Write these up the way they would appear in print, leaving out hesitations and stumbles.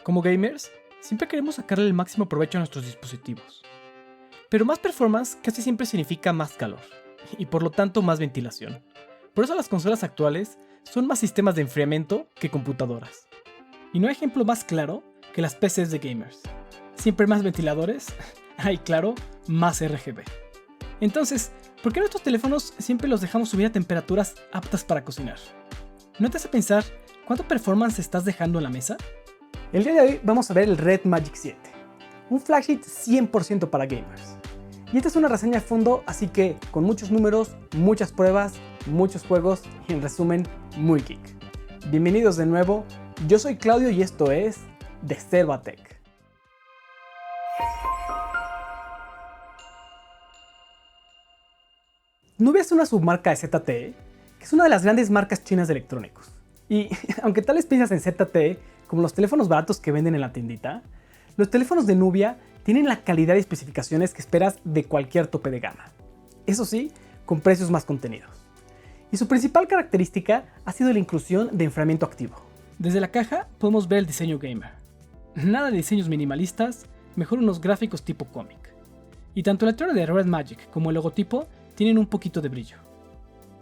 Como gamers, siempre queremos sacarle el máximo provecho a nuestros dispositivos. Pero más performance casi siempre significa más calor, y por lo tanto más ventilación. Por eso las consolas actuales son más sistemas de enfriamiento que computadoras. Y no hay ejemplo más claro que las PCs de gamers. Siempre más ventiladores, y claro, más RGB. Entonces, ¿por qué nuestros teléfonos siempre los dejamos subir a temperaturas aptas para cocinar? ¿No te hace pensar cuánto performance estás dejando en la mesa? El día de hoy vamos a ver el Red Magic 7, un flagship 100% para gamers. Y esta es una reseña a fondo, así que con muchos números, muchas pruebas, muchos juegos y en resumen, muy geek. Bienvenidos de nuevo, yo soy Claudio y esto es De Cero a Tech. Nubia es una submarca de ZTE, que es una de las grandes marcas chinas de electrónicos. Y aunque tal vez piensas en ZTE como los teléfonos baratos que venden en la tiendita, los teléfonos de Nubia tienen la calidad y especificaciones que esperas de cualquier tope de gama. Eso sí, con precios más contenidos. Y su principal característica ha sido la inclusión de enfriamiento activo. Desde la caja podemos ver el diseño gamer. Nada de diseños minimalistas, mejor unos gráficos tipo cómic. Y tanto el letrero de Red Magic como el logotipo tienen un poquito de brillo.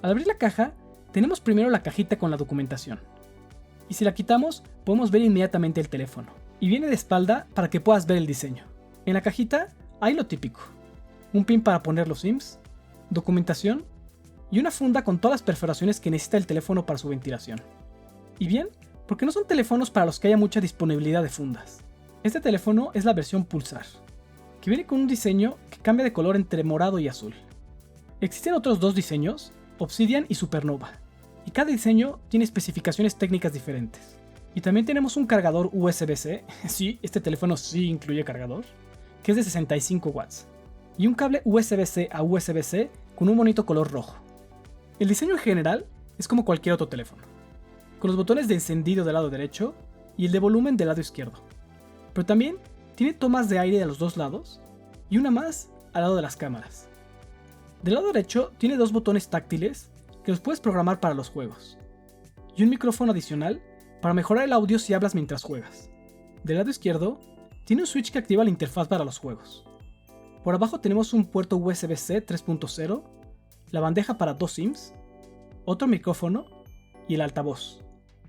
Al abrir la caja, tenemos primero la cajita con la documentación. Y si la quitamos, podemos ver inmediatamente el teléfono. Y viene de espalda para que puedas ver el diseño. En la cajita hay lo típico. Un pin para poner los SIMs, documentación y una funda con todas las perforaciones que necesita el teléfono para su ventilación. Y bien, porque no son teléfonos para los que haya mucha disponibilidad de fundas. Este teléfono es la versión Pulsar, que viene con un diseño que cambia de color entre morado y azul. Existen otros dos diseños, Obsidian y Supernova, y cada diseño tiene especificaciones técnicas diferentes. Y también tenemos un cargador USB-C, sí, este teléfono sí incluye cargador, que es de 65 watts, y un cable USB-C a USB-C con un bonito color rojo. El diseño en general es como cualquier otro teléfono, con los botones de encendido del lado derecho y el de volumen del lado izquierdo, pero también tiene tomas de aire a los dos lados y una más al lado de las cámaras. Del lado derecho tiene dos botones táctiles que los puedes programar para los juegos, y un micrófono adicional para mejorar el audio si hablas mientras juegas. Del lado izquierdo tiene un switch que activa la interfaz para los juegos. Por abajo tenemos un puerto USB-C 3.0, la bandeja para dos SIMs, otro micrófono y el altavoz.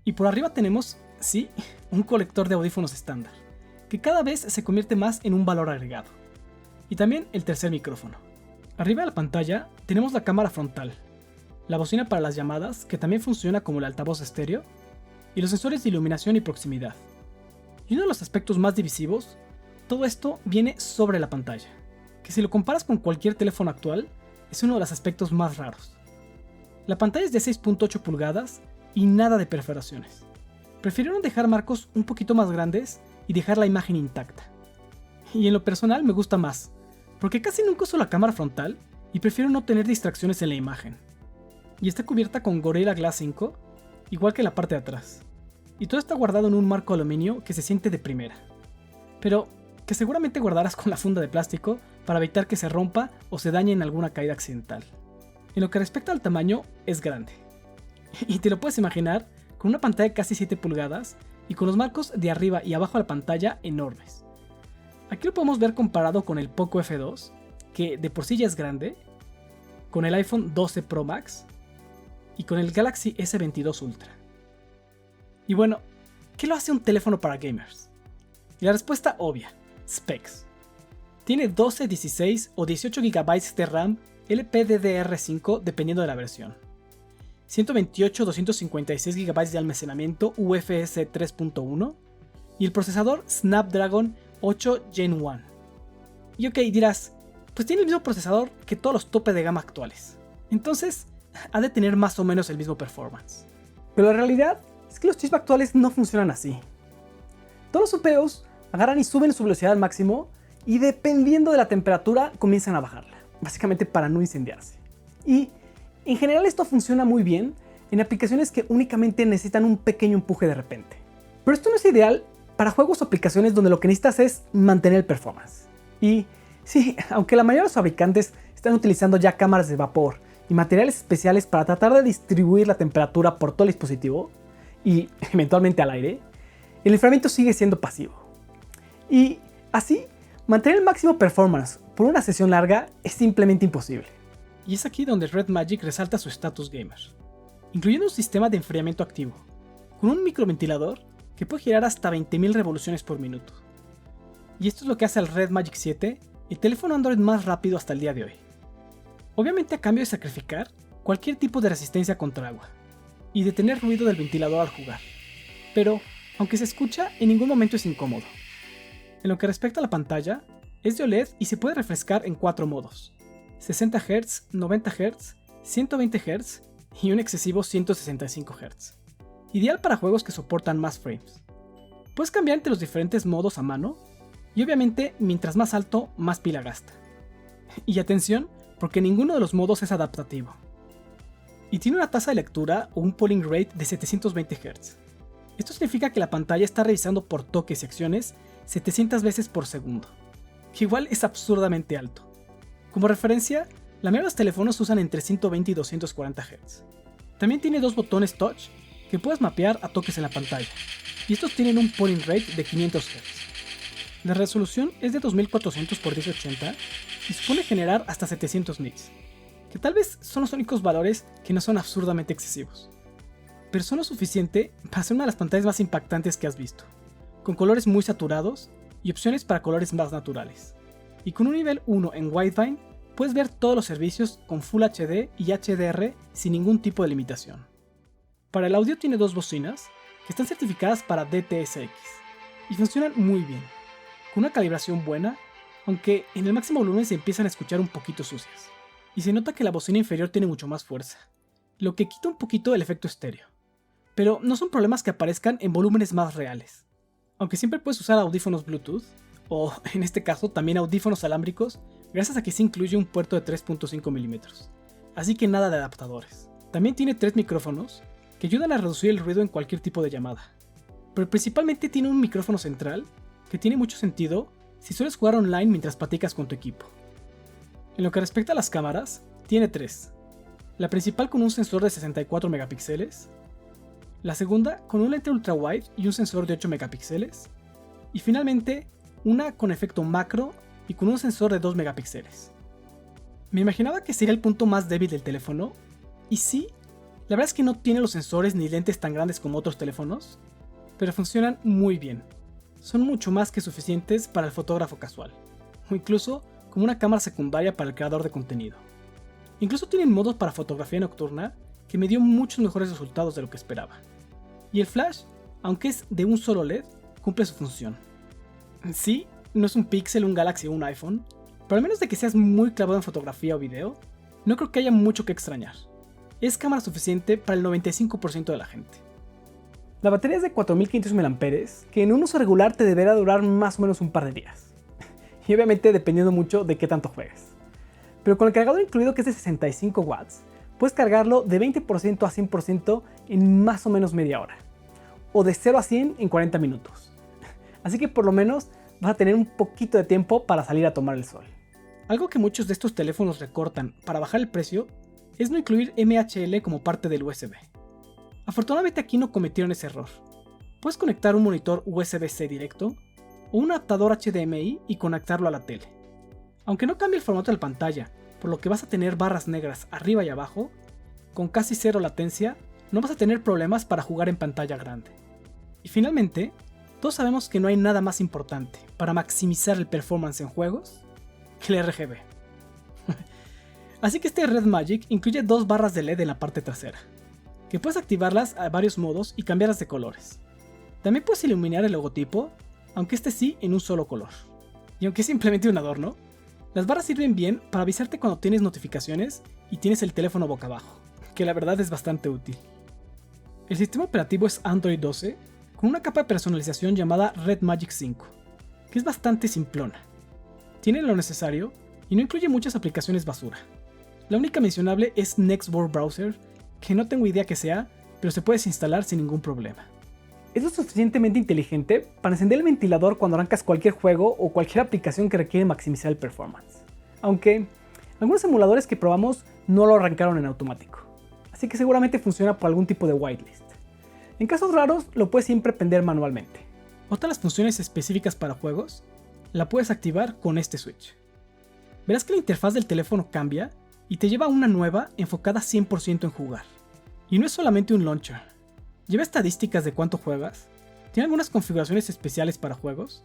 Y por arriba tenemos, sí, un colector de audífonos estándar, que cada vez se convierte más en un valor agregado. Y también el tercer micrófono. Arriba de la pantalla tenemos la cámara frontal, la bocina para las llamadas, que también funciona como el altavoz estéreo, y los sensores de iluminación y proximidad. Y uno de los aspectos más divisivos, todo esto viene sobre la pantalla, que si lo comparas con cualquier teléfono actual, es uno de los aspectos más raros. La pantalla es de 6.8 pulgadas y nada de perforaciones. Prefirieron dejar marcos un poquito más grandes y dejar la imagen intacta. Y en lo personal me gusta más, porque casi nunca uso la cámara frontal y prefiero no tener distracciones en la imagen. Y está cubierta con Gorilla Glass 5, igual que la parte de atrás. Y todo está guardado en un marco de aluminio que se siente de primera. Pero que seguramente guardarás con la funda de plástico para evitar que se rompa o se dañe en alguna caída accidental. En lo que respecta al tamaño, es grande. Y te lo puedes imaginar con una pantalla de casi 7 pulgadas y con los marcos de arriba y abajo de la pantalla enormes. Aquí lo podemos ver comparado con el Poco F2, que de por sí ya es grande, con el iPhone 12 Pro Max y con el Galaxy S22 Ultra. Y bueno, ¿qué lo hace un teléfono para gamers? Y la respuesta obvia, specs. Tiene 12, 16 o 18 GB de RAM LPDDR5 dependiendo de la versión. 128 o 256 GB de almacenamiento UFS 3.1 y el procesador Snapdragon 8 Gen 1. Y ok, dirás, pues tiene el mismo procesador que todos los tope de gama actuales. Entonces, ha de tener más o menos el mismo performance. Pero la realidad es que los chips actuales no funcionan así. Todos los CPUs agarran y suben su velocidad al máximo y dependiendo de la temperatura comienzan a bajarla, básicamente para no incendiarse. Y en general esto funciona muy bien en aplicaciones que únicamente necesitan un pequeño empuje de repente. Pero esto no es ideal para juegos o aplicaciones donde lo que necesitas es mantener el performance. Y sí, aunque la mayoría de los fabricantes están utilizando ya cámaras de vapor y materiales especiales para tratar de distribuir la temperatura por todo el dispositivo y eventualmente al aire, el enfriamiento sigue siendo pasivo. Y así, mantener el máximo performance por una sesión larga es simplemente imposible. Y es aquí donde Red Magic resalta su estatus gamer, incluyendo un sistema de enfriamiento activo, con un microventilador que puede girar hasta 20.000 revoluciones por minuto. Y esto es lo que hace al Red Magic 7 el teléfono Android más rápido hasta el día de hoy. Obviamente a cambio de sacrificar cualquier tipo de resistencia contra agua, y de tener ruido del ventilador al jugar. Pero, aunque se escucha, en ningún momento es incómodo. En lo que respecta a la pantalla, es de OLED y se puede refrescar en 4 modos: 60 Hz, 90 Hz, 120 Hz y un excesivo 165 Hz. Ideal para juegos que soportan más frames. Puedes cambiar entre los diferentes modos a mano, y obviamente mientras más alto, más pila gasta. Y atención, porque ninguno de los modos es adaptativo. Y tiene una tasa de lectura o un polling rate de 720 Hz. Esto significa que la pantalla está revisando por toques y acciones 700 veces por segundo, que igual es absurdamente alto. Como referencia, la mayoría de los teléfonos usan entre 120 y 240 Hz. También tiene 2 botones touch que puedes mapear a toques en la pantalla, y estos tienen un polling rate de 500 Hz. La resolución es de 2400 x 1080 y supone generar hasta 700 nits, que tal vez son los únicos valores que no son absurdamente excesivos, pero son lo suficiente para ser una de las pantallas más impactantes que has visto, con colores muy saturados y opciones para colores más naturales. Y con un nivel 1 en Widevine puedes ver todos los servicios con Full HD y HDR sin ningún tipo de limitación. Para el audio tiene 2 bocinas que están certificadas para DTS:X y funcionan muy bien, con una calibración buena, aunque en el máximo volumen se empiezan a escuchar un poquito sucias, y se nota que la bocina inferior tiene mucho más fuerza, lo que quita un poquito el efecto estéreo. Pero no son problemas que aparezcan en volúmenes más reales, aunque siempre puedes usar audífonos Bluetooth, o en este caso también audífonos alámbricos, gracias a que se incluye un puerto de 3.5 mm, así que nada de adaptadores. También tiene 3 micrófonos que ayudan a reducir el ruido en cualquier tipo de llamada, pero principalmente tiene un micrófono central que tiene mucho sentido si sueles jugar online mientras platicas con tu equipo. En lo que respecta a las cámaras, tiene 3. La principal con un sensor de 64 megapíxeles, la segunda con un lente ultra wide y un sensor de 8 megapíxeles, y finalmente una con efecto macro y con un sensor de 2 megapíxeles. Me imaginaba que sería el punto más débil del teléfono, y sí, la verdad es que no tiene los sensores ni lentes tan grandes como otros teléfonos, pero funcionan muy bien. Son mucho más que suficientes para el fotógrafo casual, o incluso como una cámara secundaria para el creador de contenido. Incluso tienen modos para fotografía nocturna que me dio muchos mejores resultados de lo que esperaba. Y el flash, aunque es de un solo LED, cumple su función. Sí, no es un Pixel, un Galaxy o un iPhone, pero al menos de que seas muy clavado en fotografía o video, no creo que haya mucho que extrañar. Es cámara suficiente para el 95% de la gente. La batería es de 4500 mAh, que en un uso regular te deberá durar más o menos un par de días. Y obviamente dependiendo mucho de qué tanto juegues. Pero con el cargador incluido, que es de 65 watts, puedes cargarlo de 20% a 100% en más o menos media hora. O de 0 a 100 en 40 minutos. Así que por lo menos vas a tener un poquito de tiempo para salir a tomar el sol. Algo que muchos de estos teléfonos recortan para bajar el precio es no incluir MHL como parte del USB. Afortunadamente aquí no cometieron ese error. Puedes conectar un monitor USB-C directo o un adaptador HDMI y conectarlo a la tele. Aunque no cambie el formato de la pantalla, por lo que vas a tener barras negras arriba y abajo, con casi cero latencia, no vas a tener problemas para jugar en pantalla grande. Y finalmente, todos sabemos que no hay nada más importante para maximizar el performance en juegos que el RGB. Así que este Red Magic incluye 2 barras de LED en la parte trasera, que puedes activarlas a varios modos y cambiarlas de colores. También puedes iluminar el logotipo, aunque este sí en un solo color. Y aunque es simplemente un adorno, las barras sirven bien para avisarte cuando tienes notificaciones y tienes el teléfono boca abajo, que la verdad es bastante útil. El sistema operativo es Android 12, con una capa de personalización llamada Red Magic 5, que es bastante simplona. Tiene lo necesario y no incluye muchas aplicaciones basura. La única mencionable es Nextboard Browser, que no tengo idea que sea, pero se puede instalar sin ningún problema. Es lo suficientemente inteligente para encender el ventilador cuando arrancas cualquier juego o cualquier aplicación que requiere maximizar el performance. Aunque algunos emuladores que probamos no lo arrancaron en automático, así que seguramente funciona por algún tipo de whitelist. En casos raros lo puedes siempre prender manualmente, Otra de las funciones específicas para juegos la puedes activar con este switch. Verás que la interfaz del teléfono cambia y te lleva a una nueva enfocada 100% en jugar. Y no es solamente un launcher. Lleva estadísticas de cuánto juegas, tiene algunas configuraciones especiales para juegos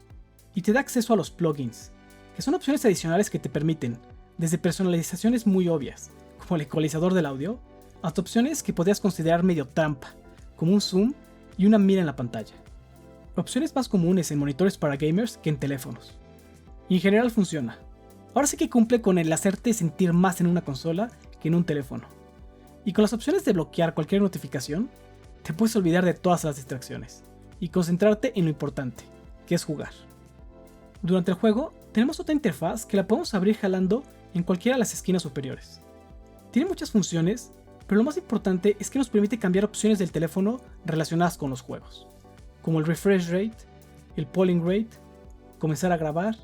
y te da acceso a los plugins, que son opciones adicionales que te permiten, desde personalizaciones muy obvias, como el ecualizador del audio, hasta opciones que podrías considerar medio trampa, como un zoom y una mira en la pantalla. Opciones más comunes en monitores para gamers que en teléfonos. Y en general funciona. Ahora sí que cumple con el hacerte sentir más en una consola que en un teléfono. Y con las opciones de bloquear cualquier notificación, te puedes olvidar de todas las distracciones y concentrarte en lo importante, que es jugar. Durante el juego, tenemos otra interfaz que la podemos abrir jalando en cualquiera de las esquinas superiores. Tiene muchas funciones, pero lo más importante es que nos permite cambiar opciones del teléfono relacionadas con los juegos, como el refresh rate, el polling rate, comenzar a grabar,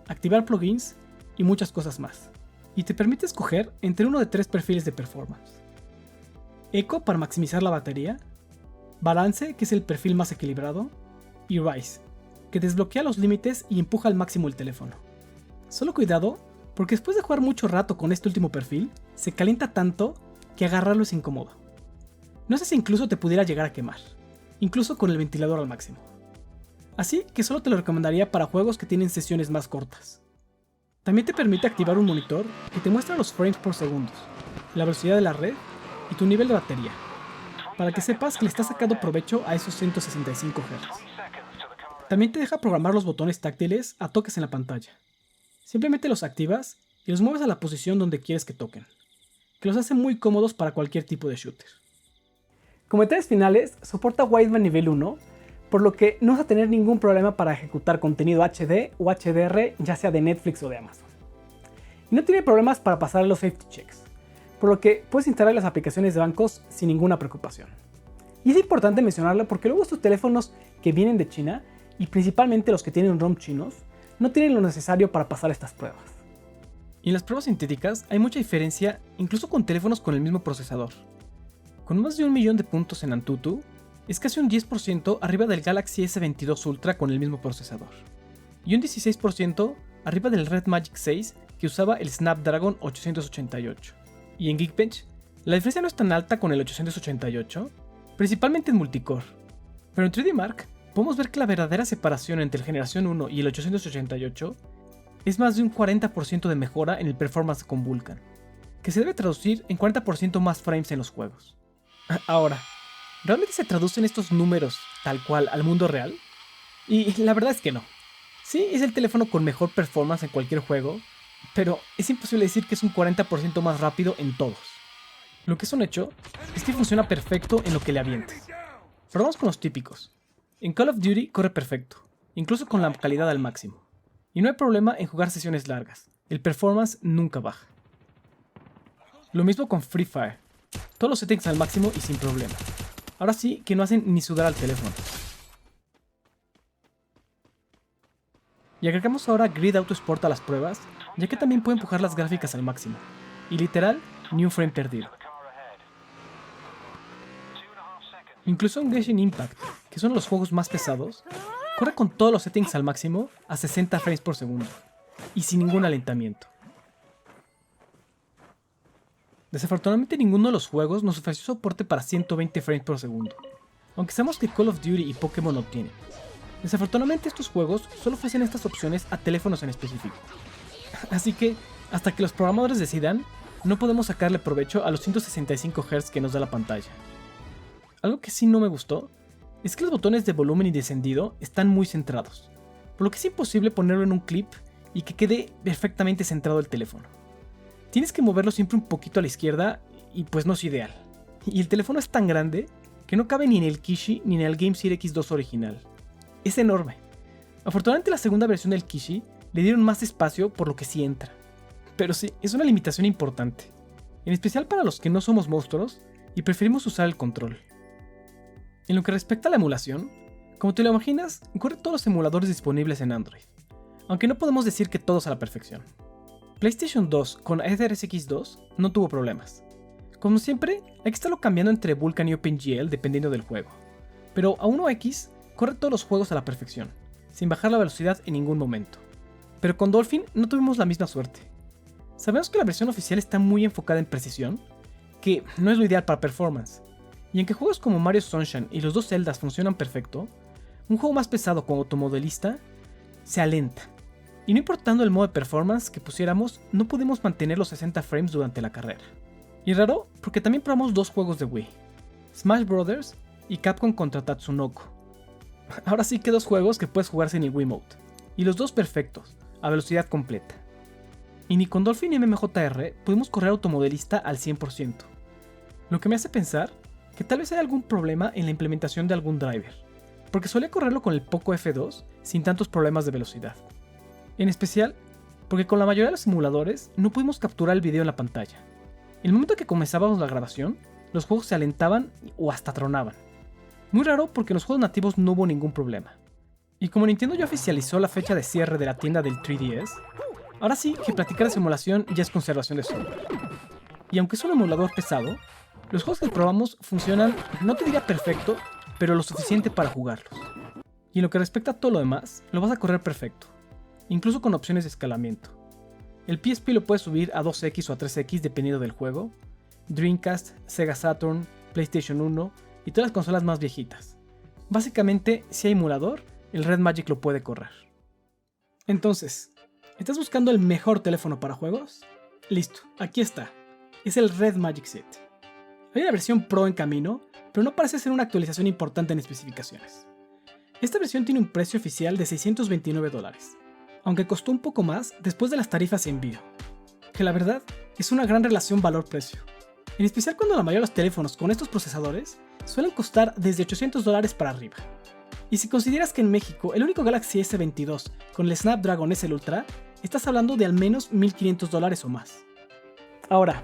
activar plugins y muchas cosas más. Y te permite escoger entre uno de 3 perfiles de performance. Eco para maximizar la batería, Balance, que es el perfil más equilibrado, y Rise, que desbloquea los límites y empuja al máximo el teléfono. Solo cuidado, porque después de jugar mucho rato con este último perfil, se calienta tanto que agarrarlo es incómodo. No sé si incluso te pudiera llegar a quemar, incluso con el ventilador al máximo. Así que solo te lo recomendaría para juegos que tienen sesiones más cortas. También te permite activar un monitor que te muestra los frames por segundo, la velocidad de la red y tu nivel de batería, para que sepas que le estás sacando provecho a esos 165 Hz. También te deja programar los botones táctiles a toques en la pantalla. Simplemente los activas y los mueves a la posición donde quieres que toquen, que los hace muy cómodos para cualquier tipo de shooter. Comentarios finales, soporta Wideband nivel 1, por lo que no vas a tener ningún problema para ejecutar contenido HD o HDR, ya sea de Netflix o de Amazon. Y no tiene problemas para pasar los safety checks, por lo que puedes instalar las aplicaciones de bancos sin ninguna preocupación. Y es importante mencionarlo porque luego estos teléfonos que vienen de China, y principalmente los que tienen ROM chinos, no tienen lo necesario para pasar estas pruebas. Y en las pruebas sintéticas hay mucha diferencia incluso con teléfonos con el mismo procesador. Con más de 1 millón de puntos en Antutu, es casi un 10% arriba del Galaxy S22 Ultra con el mismo procesador, y un 16% arriba del Red Magic 6 que usaba el Snapdragon 888. Y en Geekbench, la diferencia no es tan alta con el 888, principalmente en multicore, pero en 3D Mark podemos ver que la verdadera separación entre el Generación 1 y el 888 es más de un 40% de mejora en el performance con Vulkan, que se debe traducir en 40% más frames en los juegos. Ahora, ¿realmente se traducen estos números tal cual al mundo real? Y la verdad es que no. Sí, es el teléfono con mejor performance en cualquier juego, pero es imposible decir que es un 40% más rápido en todos. Lo que es un hecho es que funciona perfecto en lo que le avientes. Pero vamos con los típicos. En Call of Duty corre perfecto, incluso con la calidad al máximo. Y no hay problema en jugar sesiones largas, el performance nunca baja. Lo mismo con Free Fire, todos los settings al máximo y sin problema. Ahora sí que no hacen ni sudar al teléfono. Y agregamos ahora Grid Auto Sport a las pruebas, ya que también puede empujar las gráficas al máximo. Y literal, ni un frame perdido. Incluso en Genshin Impact, que son los juegos más pesados, corre con todos los settings al máximo a 60 frames por segundo, y sin ningún alentamiento. Desafortunadamente ninguno de los juegos nos ofreció soporte para 120 frames por segundo, aunque sabemos que Call of Duty y Pokémon lo tienen. Desafortunadamente estos juegos solo ofrecen estas opciones a teléfonos en específico. Así que, hasta que los programadores decidan, no podemos sacarle provecho a los 165 Hz que nos da la pantalla. Algo que sí no me gustó es que los botones de volumen y descendido están muy centrados, por lo que es imposible ponerlo en un clip y que quede perfectamente centrado el teléfono. Tienes que moverlo siempre un poquito a la izquierda y pues no es ideal. Y el teléfono es tan grande que no cabe ni en el Kishi ni en el Game Gear X2 original. Es enorme. Afortunadamente la segunda versión del Kishi le dieron más espacio por lo que sí entra. Pero sí, es una limitación importante, en especial para los que no somos monstruos y preferimos usar el control. En lo que respecta a la emulación, como te lo imaginas, corre todos los emuladores disponibles en Android, aunque no podemos decir que todos a la perfección. PlayStation 2 con EtherSX2 no tuvo problemas. Como siempre, hay que estarlo cambiando entre Vulkan y OpenGL dependiendo del juego, pero a 1X corre todos los juegos a la perfección, sin bajar la velocidad en ningún momento. Pero con Dolphin no tuvimos la misma suerte. Sabemos que la versión oficial está muy enfocada en precisión, que no es lo ideal para performance, y aunque juegos como Mario Sunshine y los dos Zeldas funcionan perfecto, un juego más pesado como automodelista se alenta, y no importando el modo de performance que pusiéramos, no pudimos mantener los 60 frames durante la carrera. Y raro, porque también probamos dos juegos de Wii, Smash Bros. Y Capcom contra Tatsunoko. Ahora sí que dos juegos que puedes jugar sin el Wiimote, y los dos perfectos, a velocidad completa. Y ni con Dolphin y MMJR pudimos correr automodelista al 100%, lo que me hace pensar que tal vez hay algún problema en la implementación de algún driver, porque solía correrlo con el Poco F2 sin tantos problemas de velocidad. En especial, porque con la mayoría de los simuladores no pudimos capturar el video en la pantalla. El momento que comenzábamos la grabación, los juegos se alentaban o hasta tronaban. Muy raro porque en los juegos nativos no hubo ningún problema. Y como Nintendo ya oficializó la fecha de cierre de la tienda del 3DS, ahora sí que platicar de simulación ya es conservación de software. Y aunque es un emulador pesado, los juegos que probamos funcionan, no te diría perfecto, pero lo suficiente para jugarlos. Y en lo que respecta a todo lo demás, lo vas a correr perfecto, incluso con opciones de escalamiento. El PSP lo puedes subir a 2X o a 3X dependiendo del juego, Dreamcast, Sega Saturn, PlayStation 1 y todas las consolas más viejitas. Básicamente, si hay emulador, el Red Magic lo puede correr. Entonces, ¿estás buscando el mejor teléfono para juegos? Listo, aquí está. Es el Red Magic 7. Hay una versión Pro en camino, pero no parece ser una actualización importante en especificaciones. Esta versión tiene un precio oficial de $629, aunque costó un poco más después de las tarifas de envío, que la verdad es una gran relación valor-precio, en especial cuando la mayoría de los teléfonos con estos procesadores suelen costar desde $800 para arriba. Y si consideras que en México el único Galaxy S22 con el Snapdragon es el Ultra, estás hablando de al menos $1,500 o más. Ahora,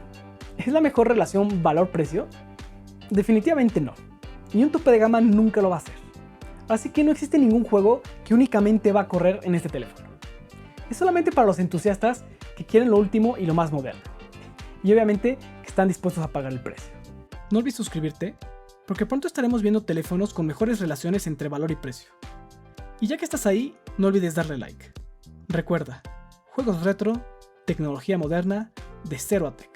¿es la mejor relación valor-precio? Definitivamente no, y un tope de gama nunca lo va a hacer. Así que no existe ningún juego que únicamente va a correr en este teléfono. Es solamente para los entusiastas que quieren lo último y lo más moderno. Y obviamente que están dispuestos a pagar el precio. No olvides suscribirte, porque pronto estaremos viendo teléfonos con mejores relaciones entre valor y precio. Y ya que estás ahí, no olvides darle like. Recuerda, juegos retro, tecnología moderna, de cero a tech.